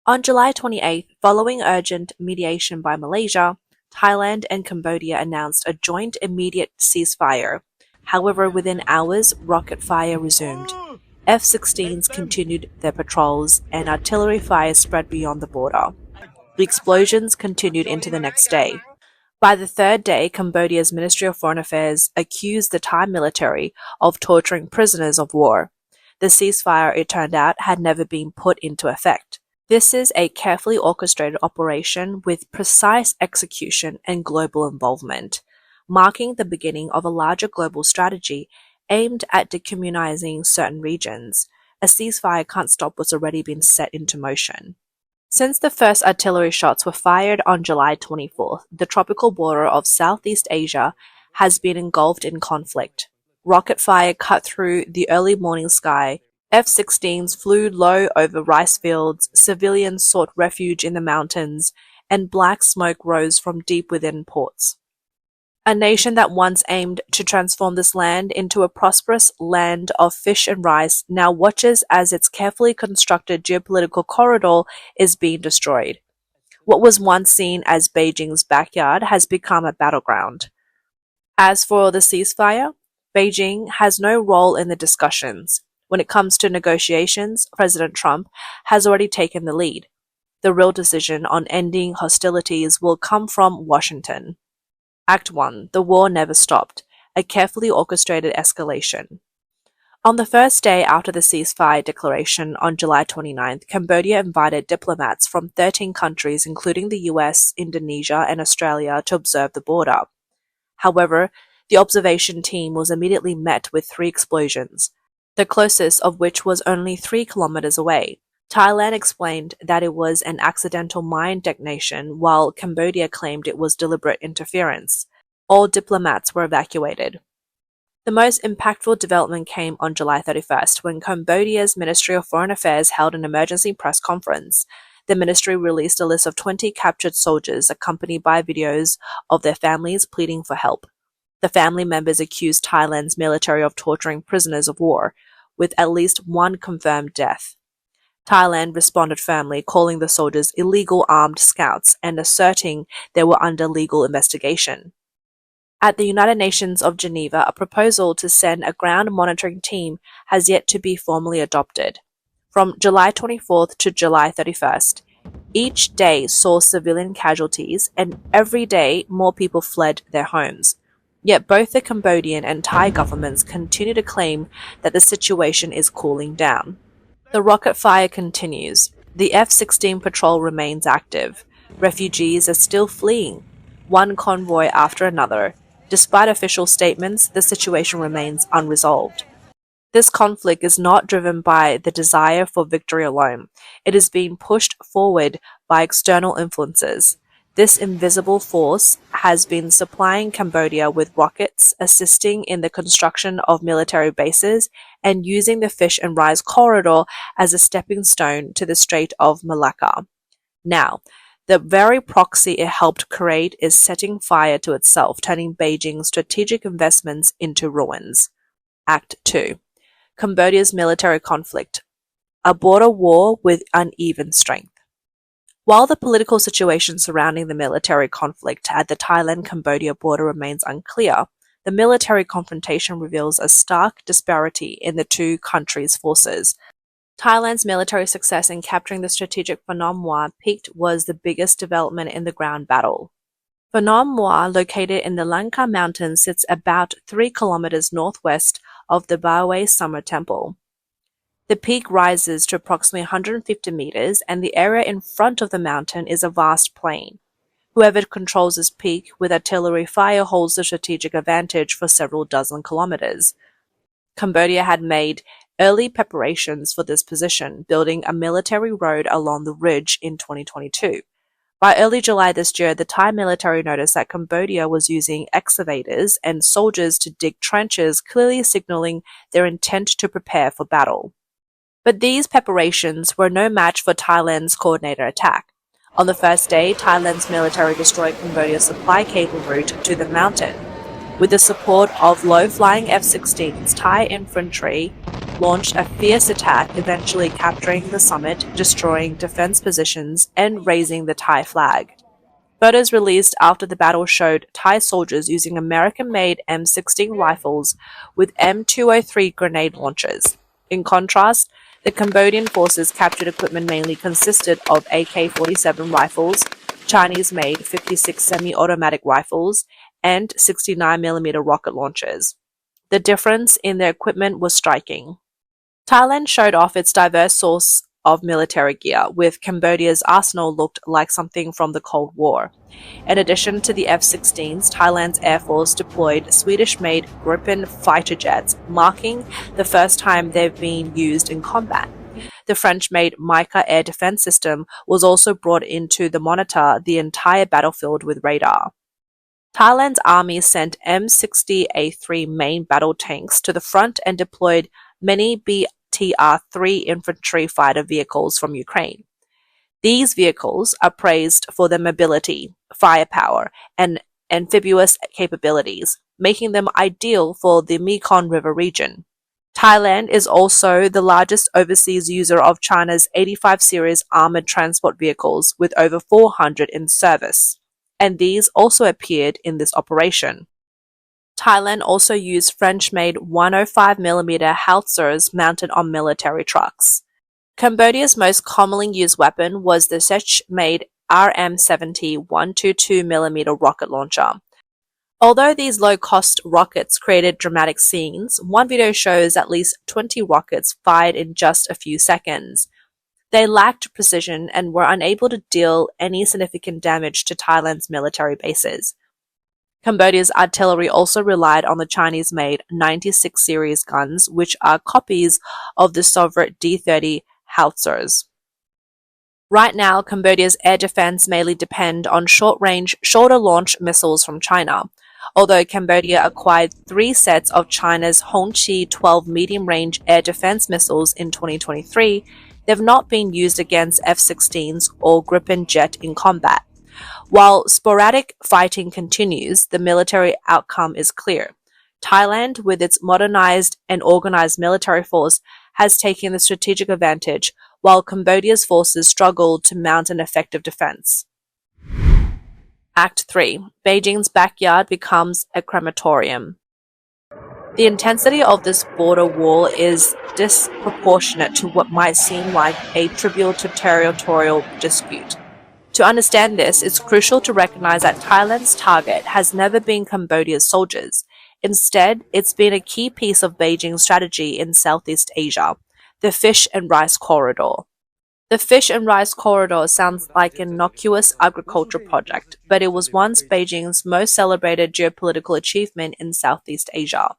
On July 28, following urgent mediation by Malaysia, Thailand and Cambodia announced a joint immediate ceasefire. However, within hours, rocket fire resumed. F-16s continued their patrols, and artillery fire spread beyond the border. The explosions continued into the next day. By the third day, Cambodia's Ministry of Foreign Affairs accused the Thai military of torturing prisoners of war. The ceasefire, it turned out, had never been put into effect. This is a carefully orchestrated operation with precise execution and global involvement, marking the beginning of a larger global strategy aimed at decommunizing certain regions. A ceasefire can't stop what's already been set into motion. Since the first artillery shots were fired on July 24th, the tropical border of Southeast Asia has been engulfed in conflict. Rocket fire cut through the early morning sky. F-16s flew low over rice fields, civilians sought refuge in the mountains, and black smoke rose from deep within ports. A nation that once aimed to transform this land into a prosperous land of fish and rice now watches as its carefully constructed geopolitical corridor is being destroyed. What was once seen as Beijing's backyard has become a battleground. As for the ceasefire, Beijing has no role in the discussions. When it comes to negotiations, President Trump has already taken the lead. The real decision on ending hostilities will come from Washington. Act 1. The war never stopped. A carefully orchestrated escalation. On the first day after the ceasefire declaration on July 29th, Cambodia invited diplomats from 13 countries including the US, Indonesia, and Australia to observe the border. However, the observation team was immediately met with 3 explosions, the closest of which was only 3 kilometers away. Thailand explained that it was an accidental mine detonation, while Cambodia claimed it was deliberate interference. All diplomats were evacuated. The most impactful development came on July 31st, when Cambodia's Ministry of Foreign Affairs held an emergency press conference. The ministry released a list of 20 captured soldiers, accompanied by videos of their families pleading for help. The family members accused Thailand's military of torturing prisoners of war, with at least 1 confirmed death. Thailand responded firmly, calling the soldiers illegal armed scouts and asserting they were under legal investigation. At the United Nations of Geneva, a proposal to send a ground monitoring team has yet to be formally adopted. From July 24th to July 31st, each day saw civilian casualties, and every day more people fled their homes. Yet both the Cambodian and Thai governments continue to claim that the situation is cooling down. The rocket fire continues. The F-16 patrol remains active. Refugees are still fleeing, one convoy after another. Despite official statements, the situation remains unresolved. This conflict is not driven by the desire for victory alone. It is being pushed forward by external influences. This invisible force has been supplying Cambodia with rockets, assisting in the construction of military bases, and using the fish and rice corridor as a stepping stone to the Strait of Malacca. Now, the very proxy it helped create is setting fire to itself, turning Beijing's strategic investments into ruins. Act 2. Cambodia's military conflict. A border war with uneven strength. While the political situation surrounding the military conflict at the Thailand-Cambodia border remains unclear, the military confrontation reveals a stark disparity in the 2 countries' forces. Thailand's military success in capturing the strategic Phnom Muaw Peak was the biggest development in the ground battle. Phnom Muaw, located in the Lanka Mountains, sits about 3 kilometers northwest of the Bawe Summer Temple. The peak rises to approximately 150 meters, and the area in front of the mountain is a vast plain. Whoever controls this peak with artillery fire holds the strategic advantage for several dozen kilometers. Cambodia had made early preparations for this position, building a military road along the ridge in 2022. By early July this year, the Thai military noticed that Cambodia was using excavators and soldiers to dig trenches, clearly signaling their intent to prepare for battle. But these preparations were no match for Thailand's coordinated attack. On the first day, Thailand's military destroyed Cambodia's supply cable route to the mountain. With the support of low-flying F-16s, Thai infantry launched a fierce attack, eventually capturing the summit, destroying defense positions, and raising the Thai flag. Photos released after the battle showed Thai soldiers using American-made M16 rifles with M203 grenade launchers. In contrast, the Cambodian forces' captured equipment mainly consisted of AK-47 rifles, Chinese-made 56 semi-automatic rifles, and 69mm rocket launchers. The difference in their equipment was striking. Thailand showed off its diverse source of military gear, with Cambodia's arsenal looked like something from the Cold War. In addition to the F-16s, Thailand's Air Force deployed Swedish-made Gripen fighter jets, marking the first time they've been used in combat. The French-made Mica air defense system was also brought in to monitor the entire battlefield with radar. Thailand's army sent M60A3 main battle tanks to the front and deployed many BTR-3 infantry fighter vehicles from Ukraine. These vehicles are praised for their mobility, firepower, and amphibious capabilities, making them ideal for the Mekong River region. Thailand is also the largest overseas user of China's 85 series armored transport vehicles, with over 400 in service, and these also appeared in this operation. Thailand also used French-made 105mm howitzers mounted on military trucks. Cambodia's most commonly used weapon was the Czech-made RM-70 122mm rocket launcher. Although these low-cost rockets created dramatic scenes, one video shows at least 20 rockets fired in just a few seconds. They lacked precision and were unable to deal any significant damage to Thailand's military bases. Cambodia's artillery also relied on the Chinese-made 96 series guns, which are copies of the Soviet D-30 howitzers. Right now, Cambodia's air defense mainly depend on short-range, shorter-launch missiles from China. Although Cambodia acquired 3 sets of China's Hongqi 12 medium-range air defense missiles in 2023, they have not been used against F-16s or Gripen jet in combat. While sporadic fighting continues, the military outcome is clear. Thailand, with its modernized and organized military force, has taken the strategic advantage, while Cambodia's forces struggled to mount an effective defense. Act 3. Beijing's backyard becomes a crematorium. The intensity of this border war is disproportionate to what might seem like a trivial territorial dispute. To understand this, it's crucial to recognize that Thailand's target has never been Cambodia's soldiers. Instead, it's been a key piece of Beijing's strategy in Southeast Asia, the Fish and Rice Corridor. The Fish and Rice Corridor sounds like an innocuous agriculture project, but it was once Beijing's most celebrated geopolitical achievement in Southeast Asia.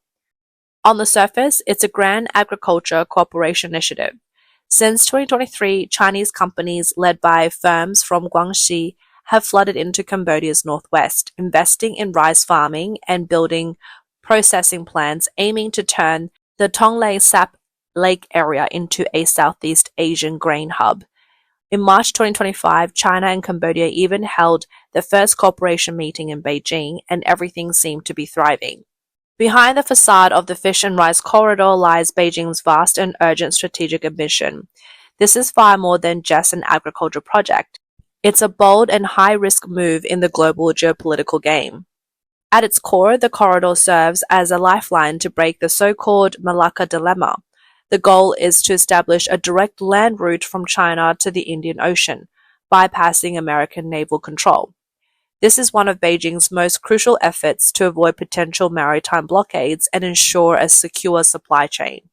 On the surface, it's a grand agriculture cooperation initiative. Since 2023, Chinese companies led by firms from Guangxi have flooded into Cambodia's northwest, investing in rice farming and building processing plants aiming to turn the Tonle Sap Lake area into a Southeast Asian grain hub. In March 2025, China and Cambodia even held the first cooperation meeting in Beijing, and everything seemed to be thriving. Behind the facade of the Fish and Rice Corridor lies Beijing's vast and urgent strategic ambition. This is far more than just an agriculture project. It's a bold and high-risk move in the global geopolitical game. At its core, the corridor serves as a lifeline to break the so-called Malacca dilemma. The goal is to establish a direct land route from China to the Indian Ocean, bypassing American naval control. This is one of Beijing's most crucial efforts to avoid potential maritime blockades and ensure a secure supply chain.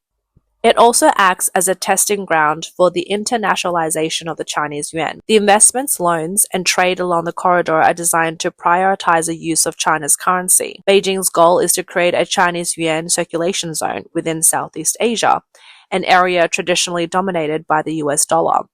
It also acts as a testing ground for the internationalization of the Chinese yuan. The investments, loans, and trade along the corridor are designed to prioritize the use of China's currency. Beijing's goal is to create a Chinese yuan circulation zone within Southeast Asia, an area traditionally dominated by the US dollar.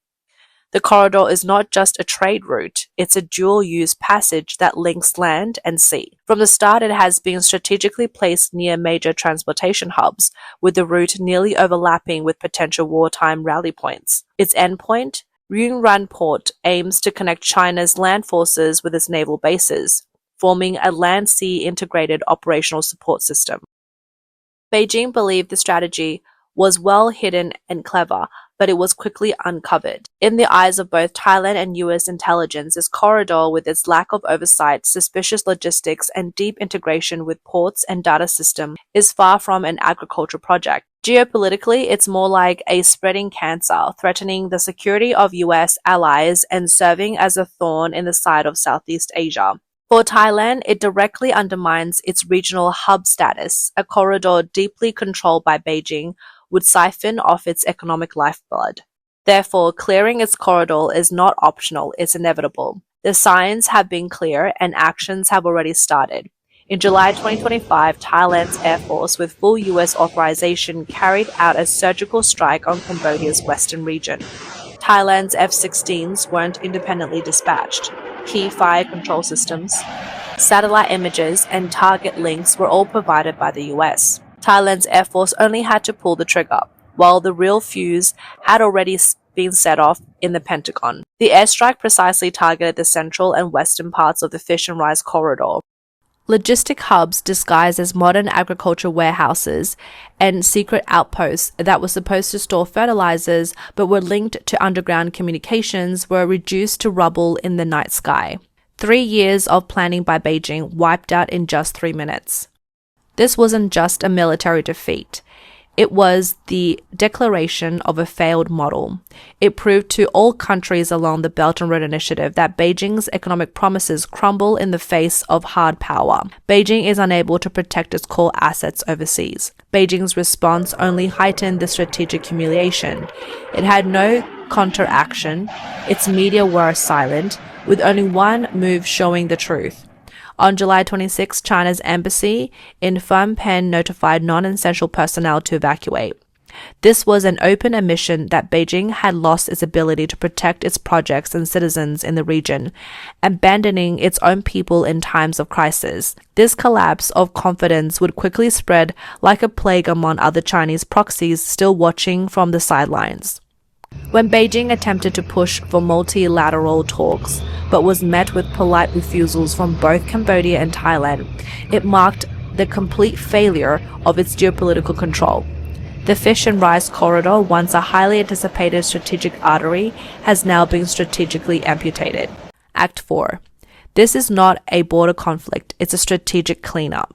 The corridor is not just a trade route, it's a dual-use passage that links land and sea. From the start, it has been strategically placed near major transportation hubs, with the route nearly overlapping with potential wartime rally points. Its endpoint, Yunnan Port, aims to connect China's land forces with its naval bases. forming a land-sea integrated operational support system. Beijing believed the strategy was well hidden and clever, but it was quickly uncovered. In the eyes of both Thailand and US intelligence, this corridor, with its lack of oversight, suspicious logistics, and deep integration with ports and data system, is far from an agricultural project. Geopolitically, it's more like a spreading cancer, threatening the security of US allies and serving as a thorn in the side of Southeast Asia. For Thailand, it directly undermines its regional hub status. A corridor deeply controlled by Beijing would siphon off its economic lifeblood. Therefore, clearing its corridor is not optional, it's inevitable. The signs have been clear and actions have already started. In July 2025, Thailand's Air Force, with full US authorization, carried out a surgical strike on Cambodia's western region. Thailand's F-16s weren't independently dispatched. Key fire control systems, satellite images, and target links were all provided by the US. Thailand's Air Force only had to pull the trigger, while the real fuse had already been set off in the Pentagon. The airstrike precisely targeted the central and western parts of the fish and rice corridor. Logistic hubs disguised as modern agriculture warehouses and secret outposts that were supposed to store fertilizers but were linked to underground communications were reduced to rubble in the night sky. 3 years of planning by Beijing wiped out in just 3 minutes. This wasn't just a military defeat. It was the declaration of a failed model. It proved to all countries along the Belt and Road Initiative that Beijing's economic promises crumble in the face of hard power. Beijing is unable to protect its core assets overseas. Beijing's response only heightened the strategic humiliation. It had no counteraction. Its media were silent, with only one move showing the truth. On July 26, China's embassy in Phnom Penh notified non-essential personnel to evacuate. This was an open admission that Beijing had lost its ability to protect its projects and citizens in the region, abandoning its own people in times of crisis. This collapse of confidence would quickly spread like a plague among other Chinese proxies still watching from the sidelines. When Beijing attempted to push for multilateral talks, but was met with polite refusals from both Cambodia and Thailand, it marked the complete failure of its geopolitical control. The fish and rice corridor, once a highly anticipated strategic artery, has now been strategically amputated. Act 4. This is not a border conflict, it's a strategic cleanup.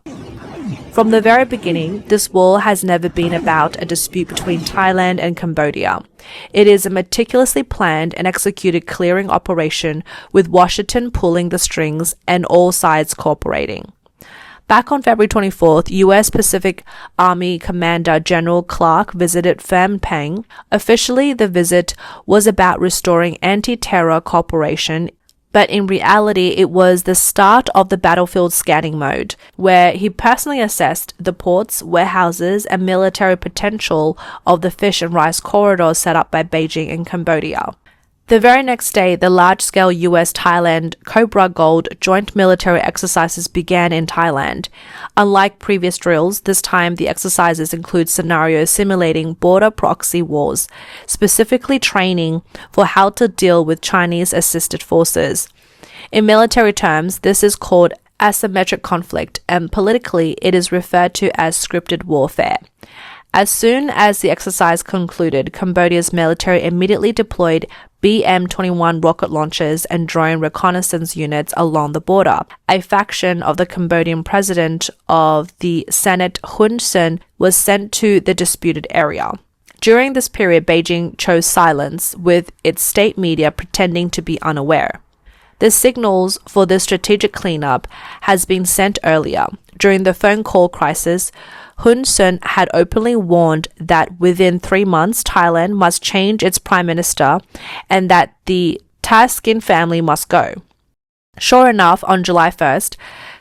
From the very beginning, this war has never been about a dispute between Thailand and Cambodia. It is a meticulously planned and executed clearing operation, with Washington pulling the strings and all sides cooperating. Back on February 24th, U.S. Pacific Army Commander General Clark visited Phnom Penh. Officially, the visit was about restoring anti-terror cooperation, but in reality, it was the start of the battlefield scanning mode, where he personally assessed the ports, warehouses, and military potential of the fish and rice corridor set up by Beijing and Cambodia. The very next day, the large-scale US-Thailand Cobra Gold joint military exercises began in Thailand. Unlike previous drills, this time the exercises include scenarios simulating border proxy wars, specifically training for how to deal with Chinese-assisted forces. In military terms, this is called asymmetric conflict, and politically it is referred to as scripted warfare. As soon as the exercise concluded, Cambodia's military immediately deployed BM-21 rocket launchers and drone reconnaissance units along the border. A faction of the Cambodian president of the Senate, Hun Sen, was sent to the disputed area. During this period, Beijing chose silence, with its state media pretending to be unaware. The signals for this strategic cleanup has been sent earlier. During the phone call crisis, Hun Sen had openly warned that within 3 months, Thailand must change its prime minister and that the Thaksin family must go. Sure enough, on July 1st,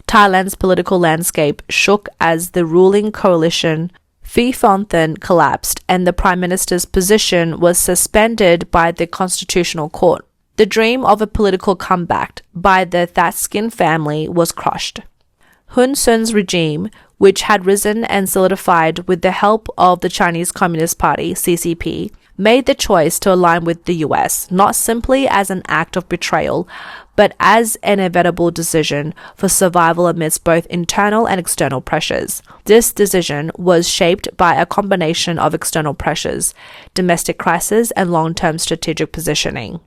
Thailand's political landscape shook as the ruling coalition Phi Phong Thien collapsed and the prime minister's position was suspended by the Constitutional Court. The dream of a political comeback by the Thaksin family was crushed. Hun Sen's regime, which had risen and solidified with the help of the Chinese Communist Party, CCP, made the choice to align with the US, not simply as an act of betrayal, but as an inevitable decision for survival amidst both internal and external pressures. This decision was shaped by a combination of external pressures, domestic crisis, and long-term strategic positioning.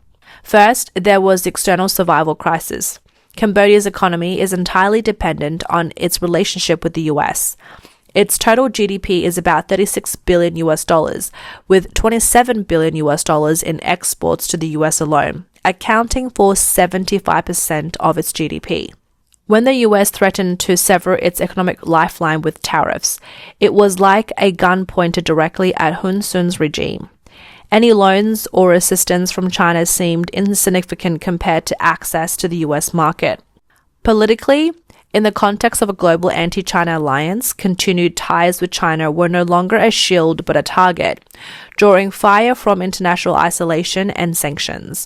First, there was the external survival crisis. Cambodia's economy is entirely dependent on its relationship with the US. Its total GDP is about $36 billion US dollars, with $27 billion US dollars in exports to the US alone, accounting for 75% of its GDP. When the US threatened to sever its economic lifeline with tariffs, it was like a gun pointed directly at Hun Sen's regime. Any loans or assistance from China seemed insignificant compared to access to the US market. Politically, in the context of a global anti-China alliance, continued ties with China were no longer a shield but a target, drawing fire from international isolation and sanctions.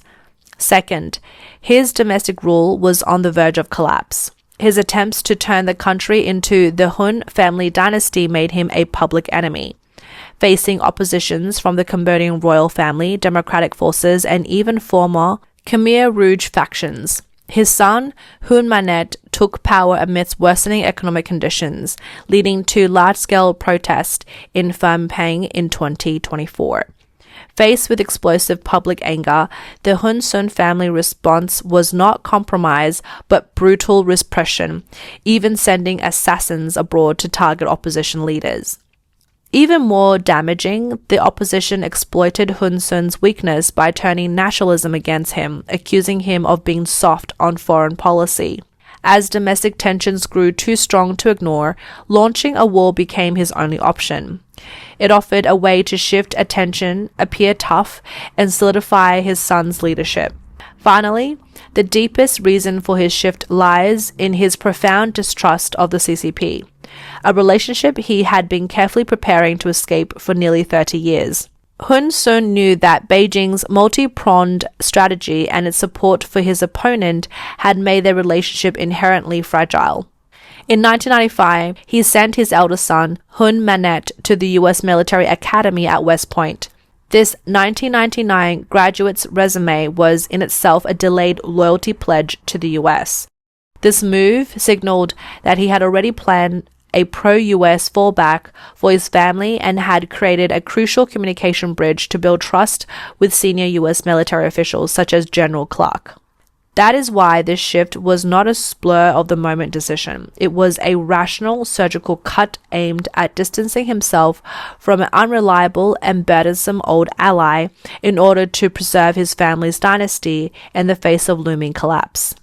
Second, his domestic rule was on the verge of collapse. His attempts to turn the country into the Hun family dynasty made him a public enemy, facing oppositions from the Cambodian royal family, democratic forces, and even former Khmer Rouge factions. His son, Hun Manet, took power amidst worsening economic conditions, leading to large-scale protest in Phnom Penh in 2024. Faced with explosive public anger, the Hun Sen family response was not compromise but brutal repression, even sending assassins abroad to target opposition leaders. Even more damaging, the opposition exploited Hun Sen's weakness by turning nationalism against him, accusing him of being soft on foreign policy. As domestic tensions grew too strong to ignore, launching a war became his only option. It offered a way to shift attention, appear tough, and solidify his son's leadership. Finally, the deepest reason for his shift lies in his profound distrust of the CCP, a relationship he had been carefully preparing to escape for nearly 30 years. Hun Sen knew that Beijing's multi-pronged strategy and its support for his opponent had made their relationship inherently fragile. In 1995, he sent his eldest son, Hun Manet, to the U.S. military academy at West Point. This 1999 graduate's resume was in itself a delayed loyalty pledge to the U.S. This move signaled that he had already planned a pro-US fallback for his family and had created a crucial communication bridge to build trust with senior US military officials such as General Clark. That is why this shift was not a spur-of-the-moment decision. It was a rational surgical cut aimed at distancing himself from an unreliable and burdensome old ally in order to preserve his family's dynasty in the face of looming collapse.